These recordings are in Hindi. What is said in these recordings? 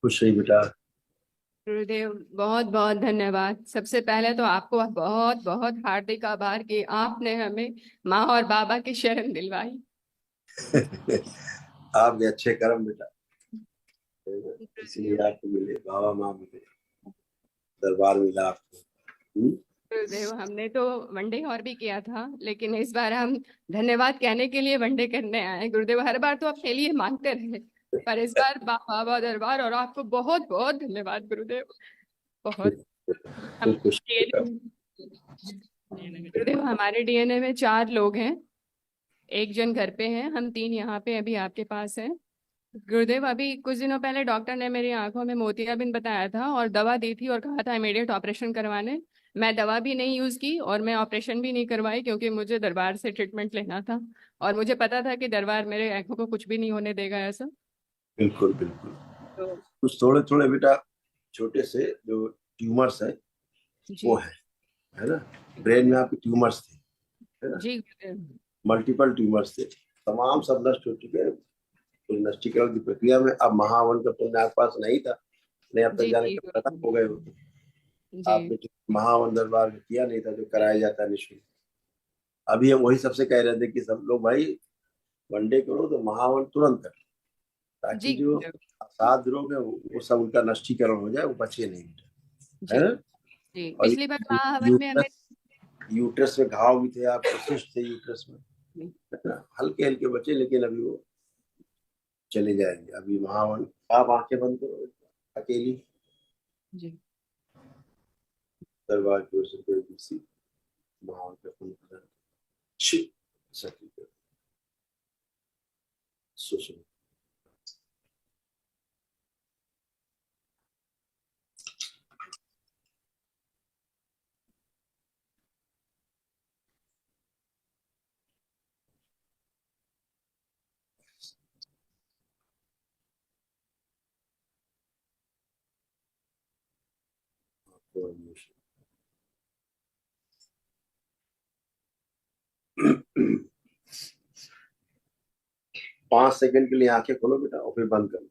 खुश रही बेटा। गुरुदेव बहुत बहुत धन्यवाद। सबसे पहले तो आपको बहुत बहुत हार्दिक आभार कि आपने हमें माँ और बाबा की शरण दिलवाई। आपके अच्छे कर्म बेटा, इसीलिए गुरुदेव आपको मिले, बाबा माँ मिले, दरबार मिला आपको। गुरुदेव हमने तो वनडे और भी किया था, लेकिन इस बार हम धन्यवाद कहने के लिए वनडे करने आए हैं। गुरुदेव हर बार तो आपके लिए मांगते रहे, पर इस बार बाबा दरबार और आपको बहुत बहुत धन्यवाद गुरुदेव। बहुत। हम खूब खुश बेटा। गुरुदेव हमारे डीएनए में 4 लोग हैं। एक जन घर पे है, हम 3 यहाँ पे अभी आपके पास हैं। गुरुदेव अभी कुछ दिनों पहले डॉक्टर ने मेरी आंखों में मोतियाबिंद बताया था और दवा दी थी और कहा था इमीडिएट ऑपरेशन करवाने। मैं दवा भी नहीं यूज की और मैं ऑपरेशन भी नहीं करवाई, क्योंकि मुझे दरबार से ट्रीटमेंट लेना था और मुझे पता था कि दरबार मेरे आंखों को कुछ भी नहीं होने देगा ऐसा। बिल्कुल बिल्कुल। तो कुछ थोड़े थोड़े बेटा, छोटे से जो ट्यूमर्स है वो जी है ना। ब्रेन में आपके ट्यूमर्स थे, है ना। जी गुरुदेव। मल्टीपल ट्यूमर्स थे, तमाम सब नष्ट हो चुके हैं। तो नष्टीकरण की प्रक्रिया में अब महावन का पुण्य आपके पास नहीं था, नहीं अब तक जी जाने जी के खत्म हो गुरुदेव। गए होते। जी आपने जो महावन दरबार में किया नहीं था, जो कराया जाता है निःशुल्क। अभी हम वही सबसे कह रहे थे कि सब लोग भाई वनडे करो तो महावन तुरंत करो, ताकि जी जो गुरुदेव। असाध रोग है वो सब उनका नष्टीकरण हो जाए, वो बचे नहीं, है जी ना। जी और पिछली बार महाहवन में हमने। यूट्रस यूट्रस में घाव भी थे, आपके सिस्ट थे यूट्रस में, है ना। हल्के हल्के बचे, लेकिन अभी वो चले जाएंगे। अभी महावन, आप आंखें बंद करो अकेली, जी दरबार की ओर से कोई किसी महावन का पुण्य सती सुषमा। तो 5 सेकंड के लिए आंखें खोलो बेटा और फिर बंद करो।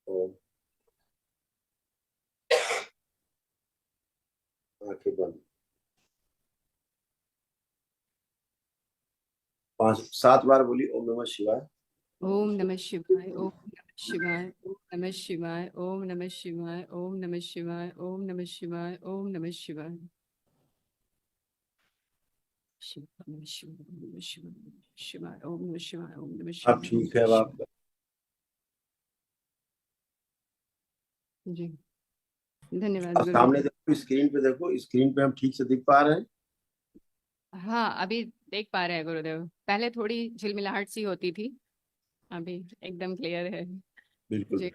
और आंखें बंद। 5 7 बार बोली ओम नमः शिवाय। ओम नमः शिवाय, ओम नमः शिवाय, ओम नमः शिवाय, ओम नमः शिवाय, ओम नमः शिवाय, ओम नमः शिवाय, ओम नमः शिवाय। शिव नमः शिवाय, ओम नमः शिवाय, शिवाय, ओम नमः शिवाय, ओम नमः अब शिवाय, ओम ठीक है, नमः अब शिवाय। आपका। जी धन्यवाद अब सामने गुरुदेव। देखो, स्क्रीन पे देखो, स्क्रीन पे हम ठीक से दिख पा रहे हैं। हाँ अभी देख पा रहे हैं गुरुदेव, पहले थोड़ी झिलमिलाहट सी होती थी, अभी एकदम क्लियर है। बिल्कुल। जी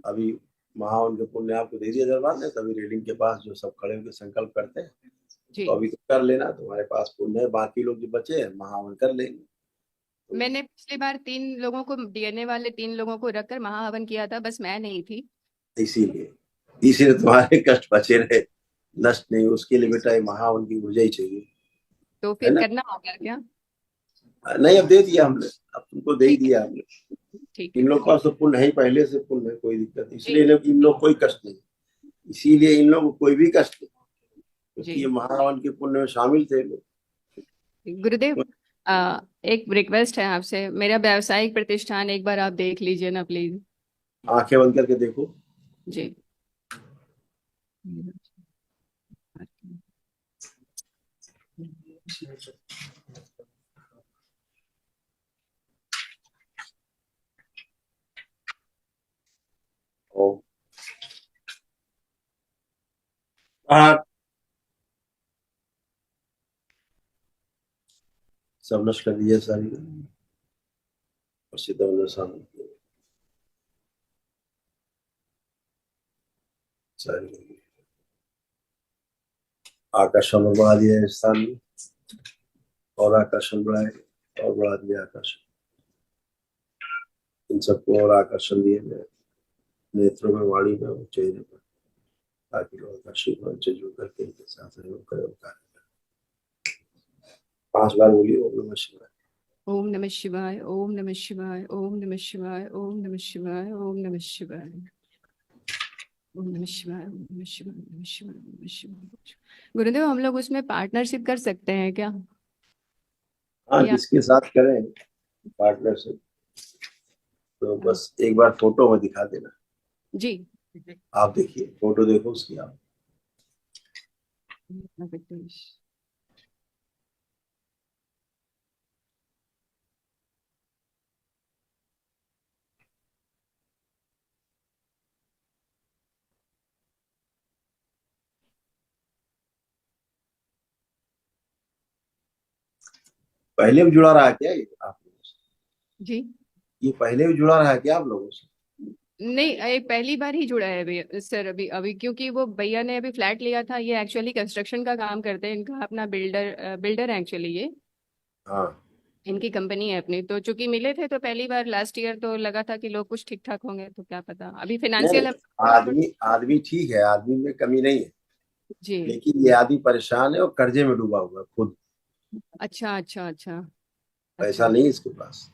अभी महावन के पुण्य आपको दे दिया दरबार ने, तभी रीडिंग के पास जो सब खड़े होकर संकल्प करते हैं, जी। तो अभी तो कर लेना, तुम्हारे पास पुण्य है। बाकी लोग जो बचे हैं महावन कर लेंगे। तो मैंने पिछली बार 3 लोगों को, डीएनए वाले 3 लोगों को रखकर महाहवन किया था, बस मैं नहीं थी। इसीलिए तुम्हारे कष्ट बचे रहे, नष्ट नहीं। उसके लिए बेटा ये महावन की ऊर्जा ही चाहिए, तो है फिर ना। करना होगा क्या? नहीं, अब दे दिया हमने, अब तुमको दे ही ठीक दिया हमने। है ठीक है इन लोग ठीक का तो पुण्य है ही, पहले से पुण्य है, कोई दिक्कत नहीं। है। इसलिए इन लोग कोई कष्ट नहीं, इसीलिए इन लोग को कोई भी कष्ट नहीं, जी क्योंकि ये महावन के पुण्य में शामिल थे लोग। जी गुरुदेव, एक रिक्वेस्ट है आपसे, मेरा व्यावसायिक प्रतिष्ठान एक बार आप देख लीजिए ना प्लीज। आंखें बंद करके देखो। जी और हाँ, सब नष्ट कर दिया सारी, और सीधा उन्हें सामने सारी आकर्षण बढ़ा दिया है स्थान में, और आकर्षण बढ़ाए, और बढ़ा दिया आकर्षण। इन सबको और आकर्षण दिए गए, नेत्रों में, वाणी में और चेहरे पर, ताकि लोग आकर्षित हो, इनसे जुड़ करके इनके साथ सहयोग करें और कार्य करें। 5 बार बोलिए ओम नमः शिवाय। ओम नमः शिवाय, ओम नमः शिवाय, ओम नमः शिवाय, ओम नमः शिवाय, ओम नमः शिवाय, ओम नमः शिवाय, ओम नमः शिवाय, ओम नमः शिवाय, ओम नमः शिवाय। गुरुदेव, हम लोग उसमें पार्टनरशिप कर सकते हैं क्या? हाँ, या जिसके साथ करें पार्टनरशिप, तो बस एक बार फोटो में दिखा देना। जी। आप देखिए, फोटो देखो उसकी आप। पहले भी जुड़ा रहा है क्या ये आप लोगों से? जी ये पहले भी जुड़ा रहा है क्या आप लोगों से? नहीं, ये पहली बार ही जुड़ा है अभी सर। अभी अभी क्योंकि वो भैया ने अभी फ्लैट लिया था। ये एक्चुअली कंस्ट्रक्शन का काम करते हैं। इनका अपना बिल्डर है एक्चुअली ये। हाँ, इनकी कंपनी है अपनी। तो चूंकि मिले थे तो पहली बार लास्ट ईयर, तो लगा था कि लोग कुछ ठीक ठाक होंगे। तो क्या पता, अभी नहीं फिनेंशियल। नहीं, आदमी आदमी ठीक है, आदमी में कमी नहीं है, जी। लेकिन ये आदमी परेशान है और कर्जे में डूबा हुआ है खुद। अच्छा अच्छा अच्छा। पैसा अच्छा। नहीं है इसके पास।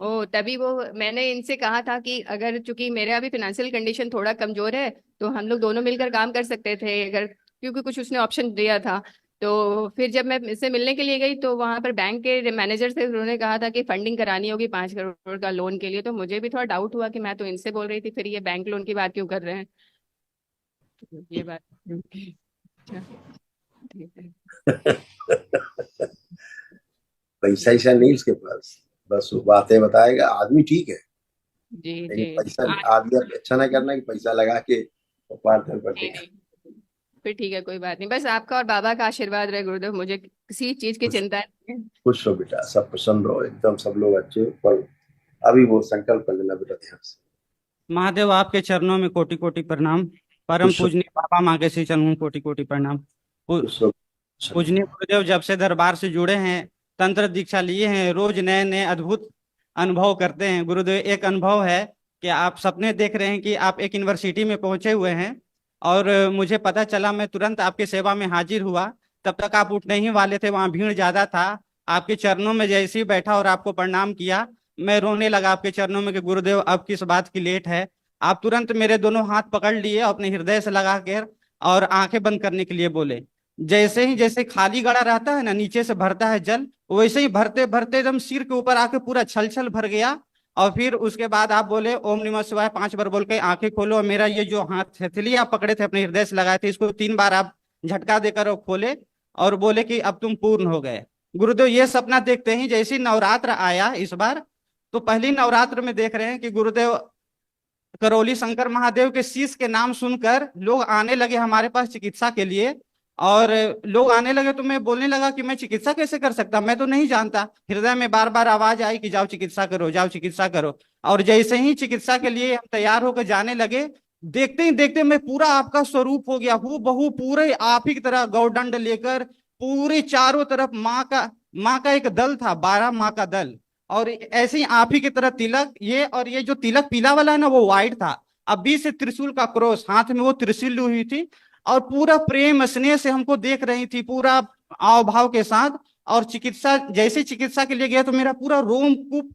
ओ, तभी वो मैंने इनसे कहा था कि अगर चूंकि मेरे अभी फिनेंशियल कंडीशन थोड़ा कमजोर है, तो हम लोग दोनों मिलकर काम कर सकते थे अगर, क्योंकि कुछ उसने ऑप्शन दिया था। तो फिर जब मैं इससे मिलने के लिए गई, तो वहां पर बैंक के मैनेजर से उन्होंने कहा था कि फंडिंग करानी होगी 5 करोड़ का लोन के लिए। तो मुझे भी थोड़ा डाउट हुआ कि मैं तो इनसे बोल रही थी, फिर ये बैंक लोन की बात क्यों कर रहे हैं। तो ये बात। अच्छा, ठीक है। पैसा ऐसा नहीं इसके पास, बस वो बातें बताएगा। आदमी ठीक है, जी लेकिन जी। पैसा आज। आदमी अच्छा ना करना कि पैसा लगा के पार्टनर नहीं बनेगा। नहीं, फिर ठीक है, कोई बात नहीं। बस आपका और बाबा का आशीर्वाद रहे गुरुदेव, मुझे किसी चीज की खुश चिंता नहीं है। खुश रहो बेटा, सब प्रसन्न रहो एकदम, सब लोग अच्छे हो। पर अभी वो संकल्प कर लेना बेटा ध्यान से। महादेव आपके चरणों में कोटि कोटि प्रणाम। परम खुश रहो, पूजनीय बाबा माँ के श्री चरणों में कोटि कोटि प्रणाम। खुश रहो। पूजनीय गुरुदेव जब से दरबार से जुड़े हैं, तंत्र दीक्षा लिए हैं, रोज नए नए अद्भुत अनुभव करते हैं। गुरुदेव एक अनुभव है कि आप सपने देख रहे हैं कि आप एक यूनिवर्सिटी में पहुंचे हुए हैं, और मुझे पता चला, मैं तुरंत आपकी सेवा में हाजिर हुआ। तब तक आप उठने ही वाले थे, वहां भीड़ ज्यादा था। आपके चरणों में जैसे ही बैठा और आपको प्रणाम किया, मैं रोने लगा आपके चरणों में कि गुरुदेव अब किस बात की लेट है। आप तुरंत मेरे दोनों हाथ पकड़ लिए, अपने हृदय से लगा कर और आंखें बंद करने के लिए बोले। जैसे ही जैसे खाली घड़ा रहता है ना, नीचे से भरता है जल, वैसे ही भरते भरते एकदम सिर के ऊपर आके पूरा छल छल भर गया। और फिर उसके बाद आप बोले ओम नमः शिवाय 5 बार बोल के आंखें खोलो, और मेरा ये जो हाथ हथेली आप पकड़े थे अपने हृदय से लगाए थे, इसको 3 बार आप झटका देकर और खोले, और बोले कि अब तुम पूर्ण हो गए। गुरुदेव ये सपना देखते ही जैसे ही नवरात्र आया इस बार, तो पहली नवरात्र में देख रहे हैं कि गुरुदेव करौली शंकर महादेव के शीश के नाम सुनकर लोग आने लगे हमारे पास चिकित्सा के लिए। और लोग आने लगे तो मैं बोलने लगा कि मैं चिकित्सा कैसे कर सकता, मैं तो नहीं जानता। हृदय में बार बार आवाज आई कि जाओ चिकित्सा करो, जाओ चिकित्सा करो। और जैसे ही चिकित्सा के लिए हम तैयार होकर जाने लगे, देखते ही देखते मैं पूरा आपका स्वरूप हो गया, हूँ बहू पूरे आप ही की तरह गौदंड लेकर, पूरे चारों तरफ माँ का एक दल था, 12 माँ का दल। और ऐसे ही आप ही की तरह तिलक, ये और ये जो तिलक पीला वाला है ना, वो व्हाइट था। अब बीच से त्रिशूल का क्रॉस, हाथ में वो त्रिशूल ली हुई थी, और पूरा प्रेम स्नेह से हमको देख रही थी, पूरा आव भाव के साथ। और चिकित्सा, जैसे चिकित्सा के लिए गया तो मेरा पूरा रोमकूप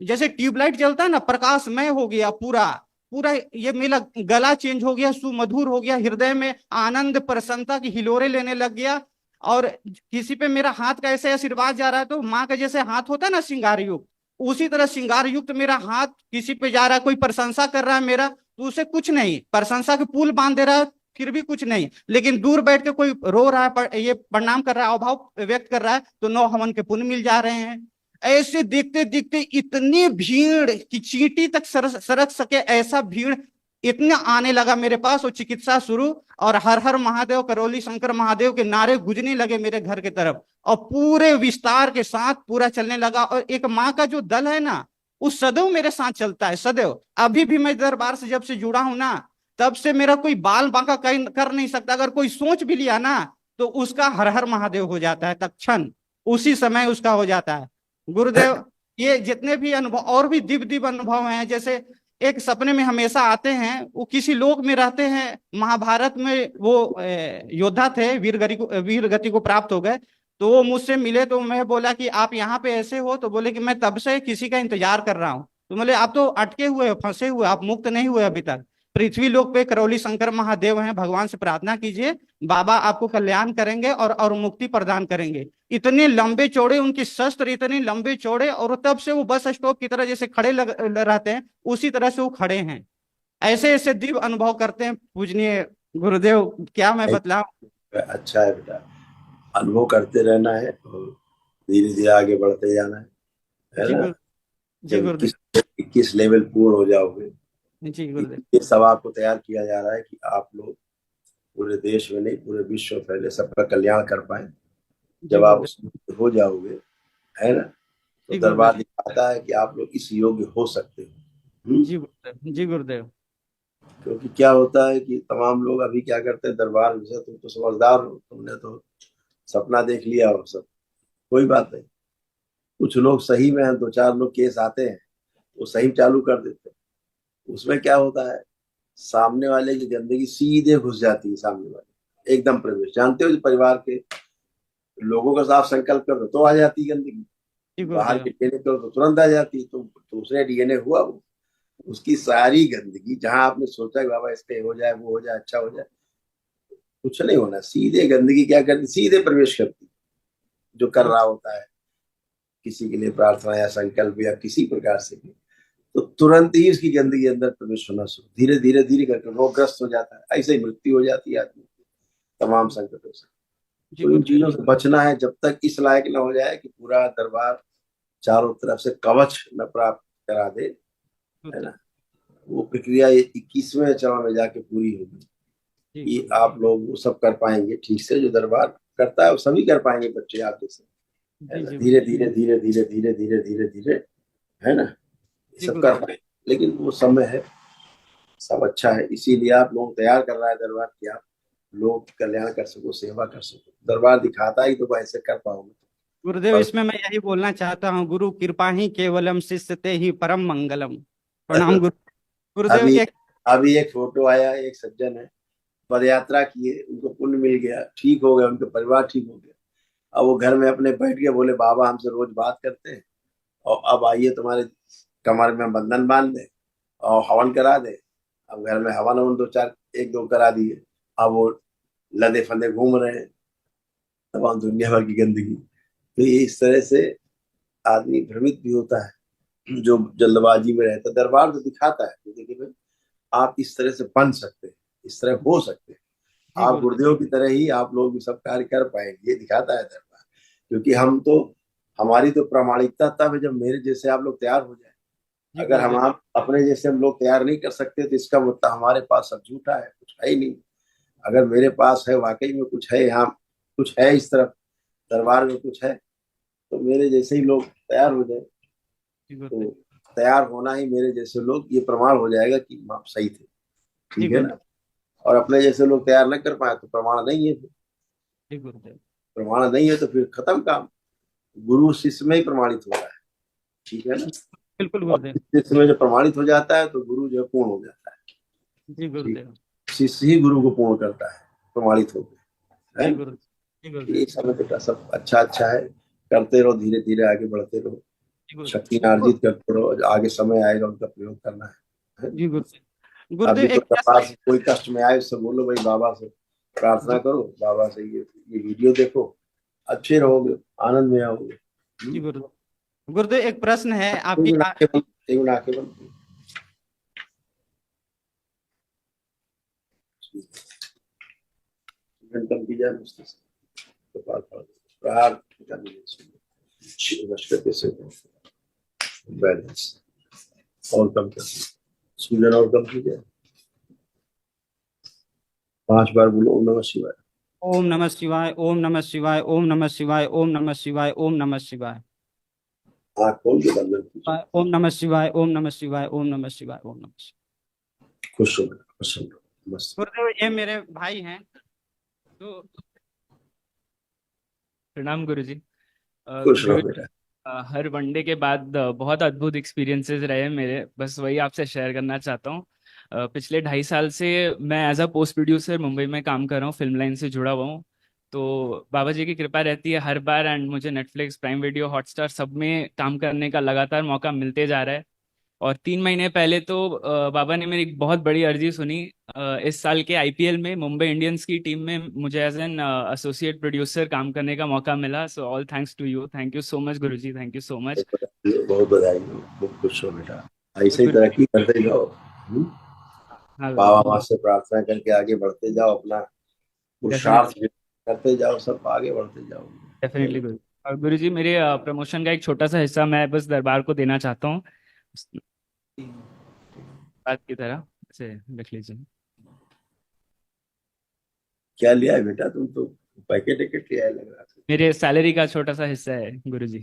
जैसे ट्यूबलाइट जलता है ना, प्रकाशमय हो गया पूरा। पूरा ये मेरा गला चेंज हो गया, सुमधुर हो गया, हृदय में आनंद प्रसन्नता की हिलोरे लेने लग गया। और किसी पे मेरा हाथ का ऐसे आशीर्वाद जा रहा है, तो माँ का जैसे हाथ होता है ना श्रृंगार युक्त, उसी तरह श्रृंगार युक्त मेरा हाथ किसी पे जा रहा है। कोई प्रशंसा कर रहा है मेरा, तो उसे कुछ नहीं, प्रशंसा के पुल बांध दे रहा है, फिर भी कुछ नहीं। लेकिन दूर बैठ के कोई रो रहा है, ये प्रणाम कर रहा है, अभाव व्यक्त कर रहा है, तो 9 हवन के पुण्य मिल जा रहे हैं। ऐसे देखते देखते इतनी भीड़ कि चींटी तक सरक सके ऐसा भीड़ इतना आने लगा मेरे पास। और चिकित्सा शुरू, और हर हर महादेव, करौली शंकर महादेव के नारे गुजने लगे मेरे घर की तरफ, और पूरे विस्तार के साथ पूरा चलने लगा। और एक माँ का जो दल है ना, वो सदैव मेरे साथ चलता है, सदैव। अभी भी मैं दरबार से जब से जुड़ा हूं ना, तब से मेरा कोई बाल बांका कर नहीं सकता। अगर कोई सोच भी लिया ना, तो उसका हर हर महादेव हो जाता है तत्क्षण, उसी समय उसका हो जाता है। गुरुदेव ये जितने भी अनुभव और भी दिव्य दिव्य अनुभव हैं, जैसे एक सपने में हमेशा आते हैं, वो किसी लोक में रहते हैं, महाभारत में वो योद्धा थे, वीर गति को प्राप्त हो गए। तो वो मुझसे मिले तो मैं बोला कि आप यहाँ पे ऐसे हो, तो बोले कि मैं तब से किसी का इंतजार कर रहा हूँ। तो बोले आप तो अटके हुए हो, फंसे हुए, आप मुक्त नहीं हुए अभी तक। पृथ्वी लोक पे करौली शंकर महादेव हैं, भगवान से प्रार्थना कीजिए, बाबा आपको कल्याण करेंगे और मुक्ति प्रदान करेंगे। इतने लंबे चौड़े उनके शस्त्र, इतने लंबे चौड़े, और तब से वो बस स्टॉप की तरह जैसे खड़े रहते हैं, उसी तरह से वो खड़े हैं। ऐसे ऐसे दिव्य अनुभव करते हैं पूजनीय गुरुदेव, क्या मैं बतलाऊं। अच्छा है बेटा, अनुभव करते रहना है और धीरे धीरे आगे बढ़ते जाना है जी ना। गुरु, जी जब गुरुदेव, 21 लेवल पूर्ण हो जाओगे, जी गुरुदेव, ये सब आपको तैयार किया जा रहा है कि आप लोग पूरे देश में नहीं, पूरे विश्व में फैले, सबका कल्याण कर पाए। जी जब आप गुरुदेव, उसमें हो जाओगे, है ना, तो जी दरबार गुरुदेव, दिखाता है कि आप लोग इस योग्य हो सकते हो। जी गुरुदेव, जी गुरुदेव, क्योंकि क्या होता है कि तमाम लोग अभी क्या करते हैं, दरबार में से तुम तो समझदार हो, तुमने तो सपना देख लिया और सब, कोई बात नहीं। कुछ लोग सही में हैं, दो चार लोग केस आते हैं, वो सही चालू कर देते हैं। उसमें क्या होता है, सामने वाले की गंदगी सीधे घुस जाती है, सामने वाले एकदम प्रवेश, जानते हो जो परिवार के लोगों का साफ संकल्प कर दो तो आ जाती है गंदगी, जी बाहर गुरुदेव, के डीएनए करो तो तुरंत आ जाती है। तो दूसरे डीएनए हुआ वो, उसकी सारी गंदगी जहां आपने सोचा कि बाबा इसके हो जाए, वो हो जाए, अच्छा हो जाए, कुछ नहीं होना। सीधे गंदगी क्या करती, सीधे प्रवेश करती, जो कर रहा होता है किसी के लिए प्रार्थना या संकल्प या किसी प्रकार से भी, तो तुरंत ही उसकी गंदगी अंदर प्रवेश होना शुरू, धीरे धीरे धीरे करके रोगग्रस्त हो जाता है, ऐसे ही मृत्यु हो जाती है आदमी की तमाम संकटों से। जी तो इन गुरुदेव, चीजों से बचना है जब तक इस लायक न हो जाए कि पूरा दरबार चारों तरफ से कवच न प्राप्त करा दे, है ना। वो प्रक्रिया 21वें चरण में जाके पूरी होगी जी कि गुरुदेव, आप लोग वो सब कर पाएंगे ठीक से, जो दरबार करता है वो सभी कर पाएंगे बच्चे आप जैसे, है जी ना। जी धीरे धीरे धीरे धीरे धीरे धीरे धीरे धीरे, है ना, ये जी सब कर गुरुदेव, पाएंगे। लेकिन वो समय है, सब अच्छा है, इसीलिए आप लोग तैयार कर रहा है दरबार कि आप लोग कल्याण कर सको, सेवा कर सको। दरबार दिखाता ही तो ऐसे कर पाओगे। गुरुदेव, और इसमें मैं यही बोलना चाहता हूँ, गुरु कृपा ही केवलम, शिष्य ते ही परम मंगलम। प्रणाम गुरुदेव। अभी एक अभी एक फोटो आया, एक सज्जन है, पद यात्रा किए, उनको पुण्य मिल गया, ठीक हो गया, उनका परिवार ठीक हो गया। अब वो घर में अपने बैठ के बोले बाबा हमसे रोज बात करते हैं, और अब आइए तुम्हारे कमर में बंधन बांध दे और हवन करा दे। अब घर में हवन हवन दो चार एक दो करा दिए, अब वो लदे फंदे घूम रहे हैं, तमाम दुनिया भर की गंदगी। तो ये इस तरह से आदमी भ्रमित भी होता है जो जल्दबाजी में रहता है। दरबार तो दिखाता है कि देखिए भाई, आप इस तरह से बन सकते हैं, इस तरह हो सकते हैं, जी आप गुरुदेव, गुरुदेव की तरह ही आप लोग भी सब कार्य कर पाएंगे, ये दिखाता है दरबार। क्योंकि हम तो, हमारी तो प्रामाणिकता तब है जब मेरे जैसे आप लोग तैयार हो जाए। जी अगर हम गुरुदेव, आप अपने जैसे हम लोग तैयार नहीं कर सकते तो इसका मतलब हमारे पास सब झूठा है, कुछ है ही नहीं। अगर मेरे पास है, वाकई में कुछ है, यहाँ कुछ है, इस तरफ दरबार में कुछ है, तो मेरे जैसे ही लोग तैयार हो जाए, जी तो गुरुदेव, तैयार होना ही मेरे जैसे लोग, ये प्रमाण हो जाएगा कि आप सही थे, जी ठीक है गुरुदेव, ना। और अपने जैसे लोग तैयार न कर पाए तो प्रमाण नहीं है, जी गुरुदेव, प्रमाण नहीं है तो फिर खत्म काम। गुरु शिष्य में ही प्रमाणित हो रहा है, ठीक है ना। बिल्कुल और गुरुदेव, शिष्य में जब प्रमाणित हो जाता है तो गुरु जो है पूर्ण हो जाता है। जी ठीक, गुरुदेव, शिष्य ही गुरु को पूर्ण करता है, प्रमाणित होकर, है। जी गुरुदेव, जी ये गुरुदेव, समय बेटा सब अच्छा अच्छा है, करते रहो, धीरे धीरे आगे बढ़ते रहो, जी गुरुदेव, शक्ति अर्जित करते रहो, आगे समय आएगा उनका प्रयोग करना है। जी गुरुदेव। गुरुदेव अभी तो एक प्रश्न, दरबार से कोई कष्ट में आए उससे बोलो भाई बाबा से प्रार्थना जी करो, बाबा से ये वीडियो देखो, अच्छे रहोगे, आनंद में आओगे। जी गुरुदेव। गुरुदेव एक प्रश्न है एक आपकी मिनट आंखें बंद, एक मिनट आंखें बंद। कम की जाए मस्तिष्क, कपाल फाड़ दो, प्रहार करने से वश करके से बैलेंस और कम कर, सूजन और कम की जाए। 5 बार बोलो ओम नमः शिवाय। ओम नमः शिवाय, ओम नमः शिवाय, ओम नमः शिवाय, ओम नमः शिवाय, ओम नमः शिवाय, आँख खोल के बंधन कीजिए। ओम नमः शिवाय, ओम नमः शिवाय, ओम नमः शिवाय, ओम नमः शिवाय। खुश हो बेटा, प्रसन्न हो, मस्त। गुरुदेव ये मेरे भाई हैं, तो प्रणाम गुरुजी। खुश रहो गुरु बेटा। हर वनडे के बाद बहुत अद्भुत एक्सपीरियंसेस रहे मेरे, बस वही आपसे शेयर करना चाहता हूँ। पिछले 2.5 साल से मैं as a post producer Mumbai में काम कर रहा हूँ, फिल्म लाइन से जुड़ा हुआ हूँ। तो बाबा जी की कृपा रहती है हर बार, एंड मुझे नेटफ्लिक्स, प्राइम वीडियो, हॉटस्टार सब में काम करने का लगातार मौका मिलते जा रहा है। और 3 महीने पहले तो बाबा ने मेरी एक बहुत बड़ी अर्जी सुनी। इस साल के आईपीएल में मुंबई इंडियंस की टीम में मुझे एज एन एसोसिएट प्रोड्यूसर काम करने का मौका मिला। So all thanks to you, thank you so much Guruji, thank you so much. बहुत बधाई हो, बहुत खुश हो बेटा, ऐसे ही तरक्की करते जाओ। हाँ बाबा गुरुजी, माँ से प्रार्थना करके आगे बढ़ते जाओ, अपना पुरुषार्थ डेफिनेटली, करते जाओ, सब आगे बढ़ते जाओ। डेफिनेटली चलो, गुरु। और गुरुजी, मेरे प्रमोशन का एक छोटा सा हिस्सा मैं बस दरबार को देना चाहता हूँ, बात की तरह से रख लीजिए। क्या लिया है बेटा, तुम तो पैकेट वैकेट लिया है लग रहा था। मेरे सैलरी का छोटा सा हिस्सा है गुरुजी।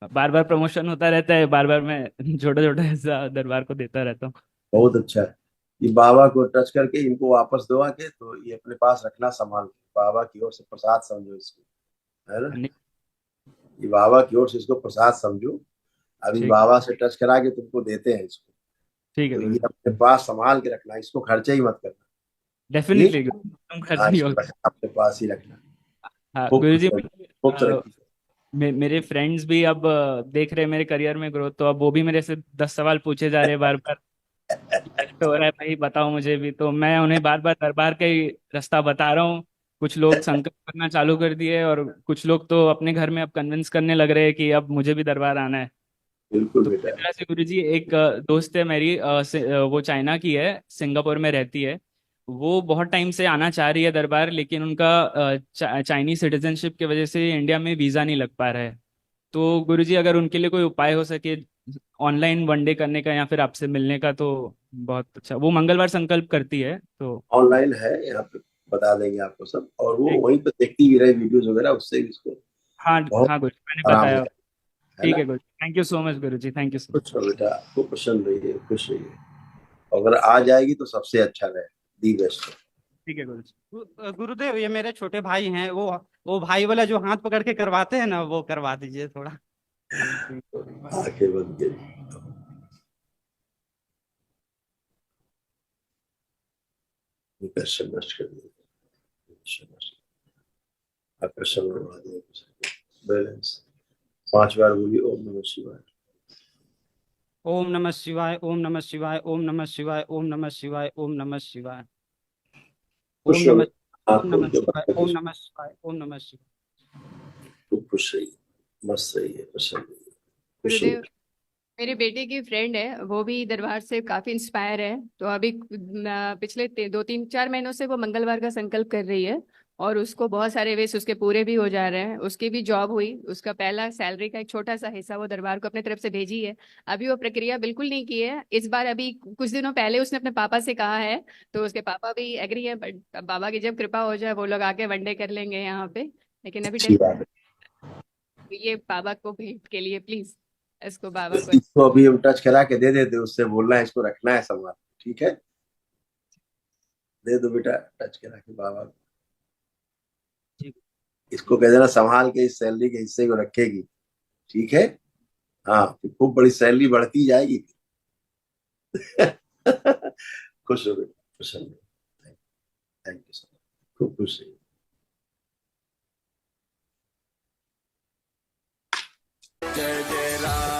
बार बार प्रमोशन होता रहता है, बार बार मैं छोटा छोटा हिस्सा दरबार को देता रहता हूँ। बहुत अच्छा है। ये बाबा को टच करके इनको वापस दो आके, तो ये अपने पास रखना संभाल के, बाबा की ओर से प्रसाद समझो इसको, है ना। नहीं, ये बाबा की ओर से इसको प्रसाद समझो। अभी ठीक, बाबा से टच करा के तुमको देते हैं इसको, ठीक है तो ये गुरुजी, अपने पास संभाल के रखना, इसको खर्चा ही मत करना। डेफिनेटली ठीक। गुरुजी, तुम खर्च हाँ, नहीं इसको होगा। रखना, अपने पास ही रखना। हाँ खूब खुश गुरुजी, रहो, खूब तरक्की करो। मेरे फ्रेंड्स भी अब देख रहे हैं मेरे करियर में ग्रोथ, तो अब वो भी मेरे से 10 सवाल पूछे जा रहे हैं बार बार, कष्ट हो रहा है भाई, बताओ मुझे भी। तो मैं उन्हें बार बार दरबार का ही रास्ता बता रहा हूँ। कुछ लोग संकल्प करना चालू कर दिए, और कुछ लोग तो अपने घर में अब कन्विंस करने लग रहे हैं कि अब मुझे भी दरबार आना है। बिल्कुल तो बेटा। इस तरह से गुरुजी, एक दोस्त है मेरी, वो चाइना की है, सिंगापुर में रहती है। वो बहुत टाइम से आना चाह रही है दरबार, लेकिन उनका चाइनीज सिटीजनशिप की वजह से इंडिया में वीज़ा नहीं लग पा रहा है। तो गुरुजी, अगर उनके लिए कोई उपाय हो सके ऑनलाइन वनडे करने का या फिर आपसे मिलने का, तो बहुत अच्छा। वो मंगलवार संकल्प करती है, तो ऑनलाइन है यहाँ पे, बता देंगे आपको सब, और वो ठीक। वहीं पे देखती भी रहे वीडियोस वगैरह, उससे भी उसको हाँ, बहुत हाँ गुरुजी, मैंने आराम बताया। होता है ठीक ना। है गुरुजी, thank you so much Guruji, thank you so much. कुछ हो बेटा, आपको प्रसन्न रहिए, खुश रहिए। अगर आ जाएगी तो सबसे अच्छा रहे, दी बेस्ट। ठीक है गुरुजी। गुरुदेव, ये मेरे छोटे भाई हैं, वो भाई वाला जो हाथ पकड़ के करवाते हैं ना, वो करवा दीजिए थोड़ा। आंखें बंद करिए, आकर्षण नष्ट कर दिए, आकर्षण बढ़वा दिए, बैलेंस। 5 बार बोलिए ओम नमः शिवाय। ओम नमः शिवाय, ओम नमः शिवाय, ओम नमः शिवाय, ओम नमः शिवाय, ओम नमः शिवाय, ओम खुश हो नमः, बेटा, आँख ओम खोल नमः के शिवाय, बाहर ओम खुश, नमः शिवाय, ओम नमः शिवाय। खूब खुश रहिए, मस्त रहिए, प्रसन्न रहिए, खुश गुरुदेव, रहिए। मेरे बेटे की फ्रेंड है, वो भी दरबार से काफी इंस्पायर है। तो अभी पिछले 2 3 4 महीनों से वो मंगलवार का संकल्प कर रही है, और उसको बहुत सारे वेस उसके पूरे भी हो जा रहे हैं। उसकी भी जॉब हुई, उसका पहला सैलरी का एक छोटा सा हिस्सा वो दरबार को अपने तरफ से भेजी है। अभी वो प्रक्रिया बिल्कुल नहीं की है इस बार। अभी कुछ दिनों पहले उसने अपने पापा से कहा है, तो उसके पापा भी एग्री है, बट बाबा की जब कृपा हो जाए वो लोग आके वनडे कर लेंगे यहाँ पे। लेकिन अभी अच्छी बात है। ये बाबा को भेंट के लिए प्लीज इसको बाबा को। इसको अभी हम टच करा के दे देते, उससे बोलना है इसको रखना है संभाल, ठीक है। दे दो बेटा, टच करा के बाबा को। जी। इसको कह देना संभाल के इस सैलरी के हिस्से को रखेगी, ठीक है। हाँ, फिर खूब बड़ी सैलरी बढ़ती जाएगी। खुश हो बेटा, प्रसन्न हो। थैंक यू सो मच, खूब खुश रहिए। जय जय राम।